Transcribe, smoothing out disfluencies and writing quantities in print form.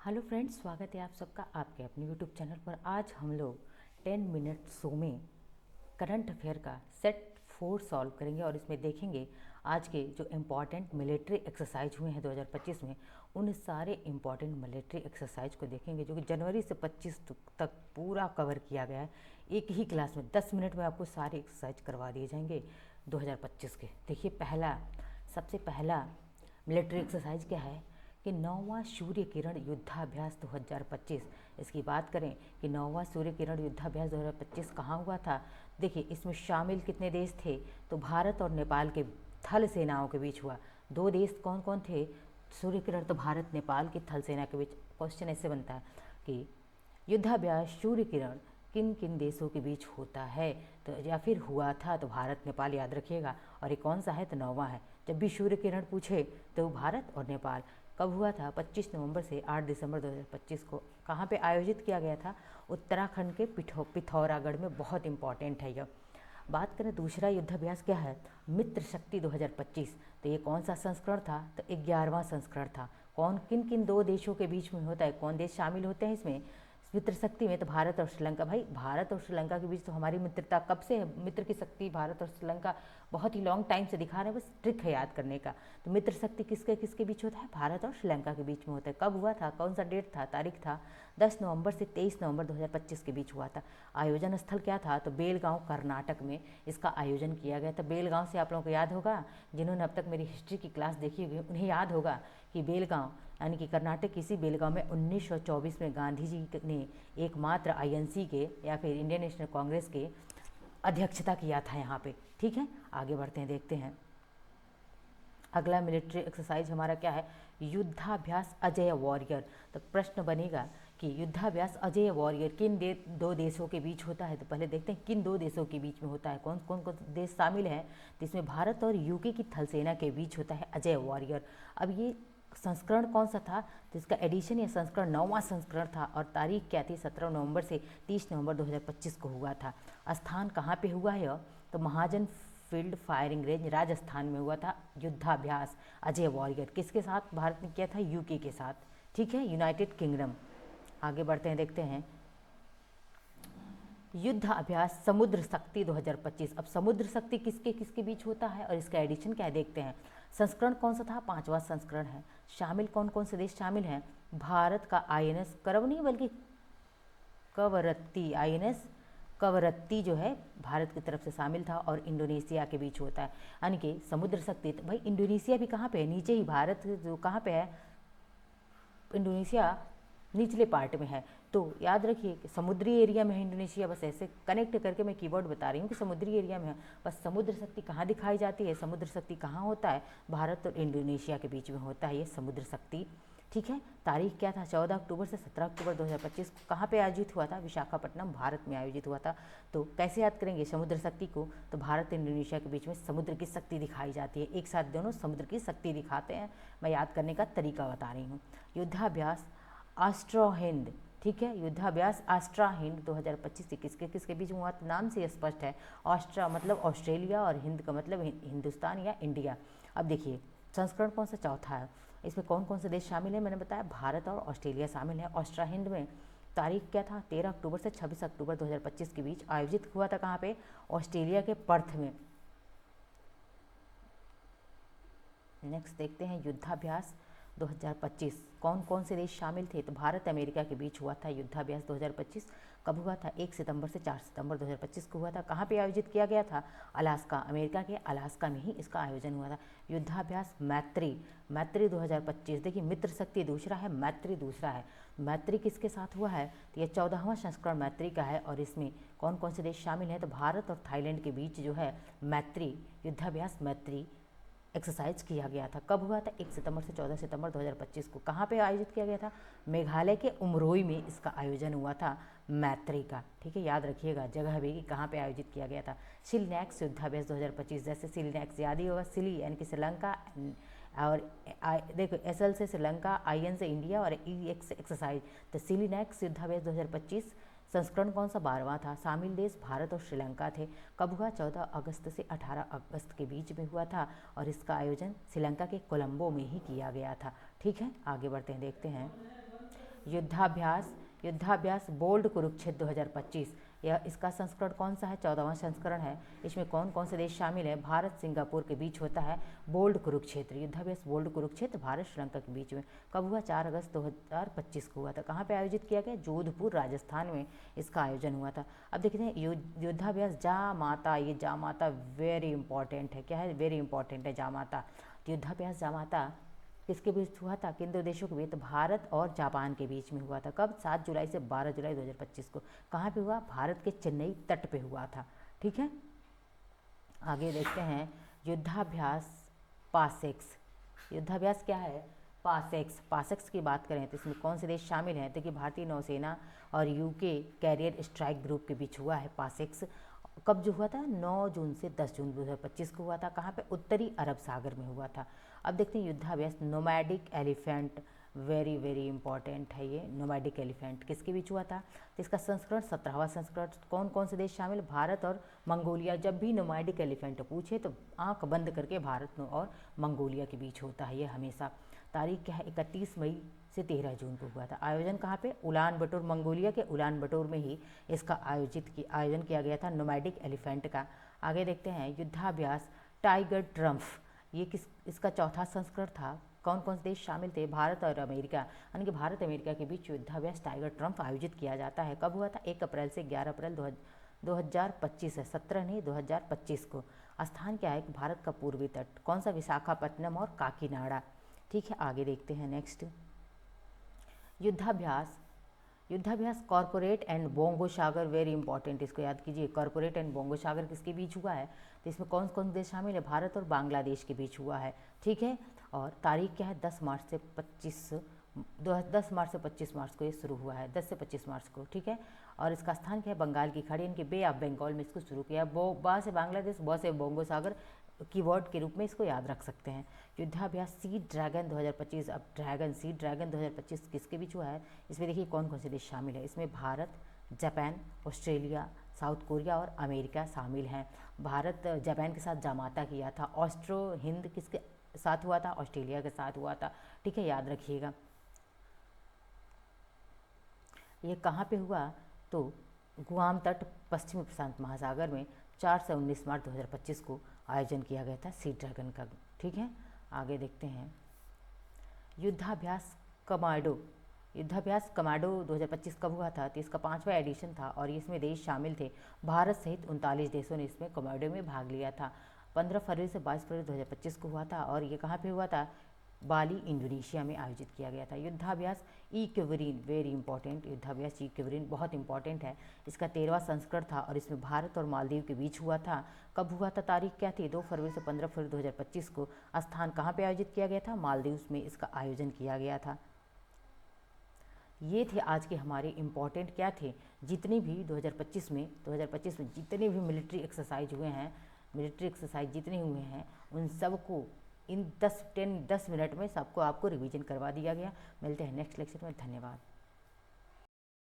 Hello friends, स्वागत है आप सबका आपके अपने यूट्यूब चैनल पर। आज हम लोग 10 मिनट शो में करंट अफेयर का सेट 4 सॉल्व करेंगे और इसमें देखेंगे आज के जो इम्पॉर्टेंट मिलिट्री एक्सरसाइज हुए हैं 2025 में। उन सारे इम्पॉर्टेंट मिलिट्री एक्सरसाइज को देखेंगे जो कि जनवरी से 25 तक पूरा कवर किया गया है। एक ही क्लास में 10 मिनट में आपको सारे एक्सरसाइज करवा दिए जाएंगे 2025 के। देखिए, सबसे पहला मिलिट्री एक्सरसाइज क्या है कि 9वां सूर्य किरण युद्धाभ्यास 2025। इसकी बात करें कि 9वां सूर्य किरण युद्धाभ्यास 2025 कहाँ हुआ था। देखिए, इसमें शामिल कितने देश थे, तो भारत और नेपाल के थल सेनाओं के बीच हुआ। दो देश कौन कौन थे, सूर्य किरण तो भारत नेपाल की थल सेना के बीच। क्वेश्चन ऐसे बनता है कि युद्धाभ्यास सूर्य किरण किन किन देशों के बीच होता है, तो या फिर हुआ था, तो भारत नेपाल याद रखिएगा। और ये कौन सा है, तो 9वां है। जब भी सूर्य किरण पूछे तो भारत और नेपाल। कब हुआ था, 25 नवंबर से 8 दिसंबर 2025 को। कहाँ पे आयोजित किया गया था, उत्तराखंड के पिथौरागढ़ में। बहुत इंपॉर्टेंट है यह। बात करें दूसरा युद्धाभ्यास क्या है, मित्र शक्ति 2025। तो ये कौन सा संस्करण था, तो 11वां संस्करण था। कौन किन किन दो देशों के बीच में होता है, कौन देश शामिल होते हैं इसमें मित्र शक्ति में, तो भारत और श्रीलंका। भाई, भारत और श्रीलंका के बीच तो हमारी मित्रता कब से है। मित्र की शक्ति भारत और श्रीलंका बहुत ही लॉन्ग टाइम से दिखा रहे हैं, बस ट्रिक है याद करने का। तो मित्र शक्ति किसके किसके बीच होता है, भारत और श्रीलंका के बीच में होता है। कब हुआ था, कौन सा डेट था, तारीख था, 10 नवंबर से 23 नवंबर 2025 के बीच हुआ था। आयोजन स्थल क्या था, तो बेलगांव कर्नाटक में इसका आयोजन किया गया था। बेलगांव से आप लोगों को याद होगा, जिन्होंने अब तक मेरी हिस्ट्री की क्लास देखी होगी उन्हें याद होगा कि बेलगांव यानी कि कर्नाटक किसी बेलगांव में 1924 में गांधी जी ने एकमात्र आईएनसी के या फिर इंडियन नेशनल कांग्रेस के अध्यक्षता किया था यहाँ पे। ठीक है, आगे बढ़ते हैं, देखते हैं अगला मिलिट्री एक्सरसाइज हमारा क्या है, युद्धाभ्यास अजय वॉरियर। तो प्रश्न बनेगा कि युद्धाभ्यास अजय वॉरियर किन दो देशों के बीच होता है। तो पहले देखते हैं किन दो देशों के बीच में होता है, कौन कौन कौन देश शामिल हैं। तो इसमें भारत और यूके की थल सेना के बीच होता है अजय वॉरियर। अब ये संस्करण कौन सा था, तो इसका एडिशन या संस्करण 9वां संस्करण था। और तारीख क्या थी, 17 नवंबर से 30 नवंबर 2025 को हुआ था। स्थान कहाँ पे हुआ है, तो महाजन फील्ड फायरिंग रेंज राजस्थान में हुआ था युद्धाभ्यास अजय वॉरियर। किसके साथ भारत ने किया था, यूके के साथ। ठीक है, यूनाइटेड किंगडम। आगे बढ़ते हैं, देखते हैं युद्ध अभ्यास समुद्र शक्ति 2025। अब समुद्र शक्ति किसके किसके बीच होता है और इसका एडिशन क्या है, देखते हैं। संस्करण कौन सा था, 5वां संस्करण है। शामिल कौन कौन से देश शामिल हैं, भारत का आईएनएस करव नहीं बल्कि कवरत्ती, आईएनएस कवरत्ती जो है भारत की तरफ से शामिल था और इंडोनेशिया के बीच होता है। यानी कि समुद्र शक्ति, तो भाई इंडोनेशिया भी कहाँ पे है, नीचे ही। भारत जो कहाँ पे है, इंडोनेशिया निचले पार्ट में है। तो याद रखिए कि समुद्री एरिया में है इंडोनेशिया। बस ऐसे कनेक्ट करके मैं कीवर्ड बता रही हूँ कि समुद्री एरिया में है। बस समुद्र शक्ति कहाँ दिखाई जाती है, समुद्र शक्ति कहाँ होता है, भारत और इंडोनेशिया के बीच में होता है ये समुद्र शक्ति। ठीक है, तारीख क्या था, 14 अक्टूबर से 17 अक्टूबर 2025 को। कहाँ पे आयोजित हुआ था, विशाखापट्टनम, भारत में आयोजित हुआ था। तो कैसे याद करेंगे समुद्र शक्ति को, तो भारत और इंडोनेशिया के बीच में समुद्र की शक्ति दिखाई जाती है। एक साथ दोनों समुद्र की शक्ति दिखाते हैं। मैं याद करने का तरीका बता रही हूँ। युद्धाभ्यास ऑस्ट्रो हिंद। ठीक है, युद्धाभ्यास ऑस्ट्रा हिंद 2025 से किसके किसके बीच हुआ, तो नाम से स्पष्ट है। ऑस्ट्रा मतलब ऑस्ट्रेलिया और हिंद का मतलब हिंदुस्तान या इंडिया। अब देखिए संस्करण कौन सा, चौथा है। इसमें कौन कौन से देश शामिल हैं, मैंने बताया भारत और ऑस्ट्रेलिया शामिल है ऑस्ट्रा हिंद में। तारीख क्या था, 13 अक्टूबर से 26 अक्टूबर 2025 के बीच आयोजित हुआ था। कहाँ पे, ऑस्ट्रेलिया के पर्थ में। नेक्स्ट देखते हैं युद्धाभ्यास 2025 कौन कौन से देश शामिल थे, तो भारत अमेरिका के बीच हुआ था युद्धाभ्यास 2025। कब हुआ था, 1 सितंबर से 4 सितंबर 2025 को हुआ था। कहाँ पे आयोजित किया गया था, अलास्का, अमेरिका के अलास्का में ही इसका आयोजन हुआ था। युद्धाभ्यास मैत्री, मैत्री 2025। देखिए, मित्र शक्ति दूसरा है, मैत्री दूसरा है। मैत्री किसके साथ हुआ है, तो यह 14वां संस्करण मैत्री का है। और इसमें कौन कौन से देश शामिल हैं, तो भारत और थाईलैंड के बीच जो है मैत्री युद्धाभ्यास मैत्री एक्सरसाइज किया गया था। कब हुआ था, 1 सितंबर से 14 सितंबर 2025 को। कहाँ पे आयोजित किया गया था, मेघालय के उमरोई में इसका आयोजन हुआ था मैत्री का। ठीक है, याद रखिएगा जगह भी कि कहाँ पे आयोजित किया गया था। सिलनैक्स युद्धाभ्यास 2025, जैसे सिलनैक्स याद ही होगा, सिली यानी कि श्रीलंका, और देखो एसएल से श्रीलंका, आईएन से इंडिया और ईएक्स एक्सरसाइज। तो सिलीनैक्स युद्धाभ्यास 2025 संस्करण कौन सा, 12वां था। शामिल देश भारत और श्रीलंका थे। कब हुआ, 14 अगस्त से 18 अगस्त के बीच में हुआ था। और इसका आयोजन श्रीलंका के कोलंबो में ही किया गया था। ठीक है, आगे बढ़ते हैं, देखते हैं युद्धाभ्यास युद्धाभ्यास बोल्ड कुरुक्षेत्र 2025। यह इसका संस्करण कौन सा है? 14वां संस्करण है। इसमें कौन कौन से देश शामिल है? भारत सिंगापुर के बीच होता है बोल्ड कुरुक्षेत्र। युद्धाभ्यास बोल्ड कुरुक्षेत्र भारत श्रीलंका के बीच में कब हुआ? 4 अगस्त 2025 को हुआ था। कहाँ पे आयोजित किया गया? जोधपुर राजस्थान में इसका आयोजन हुआ था। अब देखते हैं युद्धाभ्यास जामाता। ये जामाता वेरी इंपॉर्टेंट है। क्या है? वेरी इंपॉर्टेंट है जामाता। युद्धाभ्यास जामाता किसके बीच हुआ था? किन दो देशों के बीच? भारत और जापान के बीच में हुआ था। कब? 7 जुलाई से 12 जुलाई 2025 को। कहाँ पे हुआ? भारत के चेन्नई तट पे हुआ था। ठीक है, आगे देखते हैं युद्धाभ्यास पासेक्स। युद्धाभ्यास क्या है? पासेक्स। पासेक्स की बात करें तो इसमें कौन से देश शामिल हैं? देखिए भारतीय नौसेना और यूके कैरियर स्ट्राइक ग्रुप के बीच हुआ है पासेक्स। कब जो हुआ था? 9 जून से 10 जून 2025 को हुआ था। कहाँ पे? उत्तरी अरब सागर में हुआ था। अब देखते हैं युद्धाभ्यास nomadic elephant. Very very important है ये नोमैडिक एलिफेंट। किसके बीच हुआ था? तो इसका संस्करण 17वां संस्करण। कौन कौन से देश शामिल? भारत और मंगोलिया। जब भी नोमैडिक एलिफेंट पूछे तो आंख बंद करके भारत और मंगोलिया के बीच होता है ये हमेशा। तारीख क्या है? 31 मई से 13 जून को हुआ था। आयोजन कहाँ पे? उलान बटोर, मंगोलिया के उलान बटोर में ही इसका आयोजन किया गया था नोमैडिक एलिफेंट का। आगे देखते हैं युद्धाभ्यास टाइगर ट्रम्फ। ये इसका चौथा संस्करण था। कौन कौन से देश शामिल थे? भारत और अमेरिका, यानी कि भारत अमेरिका के बीच युद्धाभ्यास टाइगर ट्रम्फ आयोजित किया जाता है। कब हुआ था? 1 अप्रैल से 11 अप्रैल 2025 है, 17 नहीं 2025 को। स्थान क्या है? भारत का पूर्वी तट। कौन सा? विशाखापट्टनम और काकीनाडा। ठीक है, आगे देखते हैं नेक्स्ट युद्धाभ्यास corporate and bongo Sagar. Very important, इसको याद कीजिए। कॉर्पोरेट एंड बोंगो सागर किसके बीच हुआ है? तो इसमें कौन कौन देश शामिल है? भारत और बांग्लादेश के बीच हुआ है। ठीक है, और तारीख क्या है? 10 मार्च से 25 मार्च को ये शुरू हुआ है। 10 से 25 मार्च को। ठीक है, और इसका स्थान क्या है? बंगाल की खाड़ी, इनके बे ऑफ बंगाल में इसको शुरू किया। बा से बांग्लादेश, ब से बोंगो सागर कीवर्ड के रूप में इसको याद रख सकते हैं। युद्धाभ्यास सी ड्रैगन 2025। अब सी ड्रैगन 2025 किसके बीच हुआ है? इसमें देखिए कौन कौन से देश शामिल है। इसमें Bharat, Japan, Australia, south Korea और अमेरिका शामिल हैं। भारत जापान के साथ जामाता किया था। ऑस्ट्रो हिंद किसके साथ हुआ था? ऑस्ट्रेलिया के साथ हुआ था। ठीक है, याद रखिएगा। ये कहाँ पे हुआ? तो गुआम तट, पश्चिमी प्रशांत महासागर में 4 से 19 मार्च 2025 को आयोजन किया गया था सी ड्रैगन का। ठीक है, आगे देखते हैं युद्धाभ्यास कमांडो 2025 कब हुआ था? तो इसका 5वां एडिशन था और इसमें देश शामिल थे। भारत सहित 39 देशों ने इसमें कमांडो में भाग लिया था। 15 फरवरी से 22 फरवरी 2025 को हुआ था और ये कहाँ पे हुआ था? बाली, इंडोनेशिया में आयोजित किया गया था। युद्धाभ्यास इक्वेरिन। वेरी इंपॉर्टेंट, युद्धाभ्यास इक्वेरिन बहुत इंपॉर्टेंट है। इसका 13वां संस्करण था और इसमें भारत और मालदीव के बीच हुआ था। कब हुआ था? तारीख क्या थी? 2 फरवरी से 15 फरवरी 2025 को। स्थान कहाँ पे आयोजित किया गया था? मालदीव में इसका आयोजन किया गया था। ये थे आज के हमारे इम्पॉर्टेंट क्या थे? जितनी भी 2025 में जितने भी मिलिट्री एक्सरसाइज हुए हैं, जितने हुए हैं उन सबको इन 10 मिनट में सबको आपको रिवीजन करवा दिया गया। मिलते हैं नेक्स्ट लेक्चर में। धन्यवाद।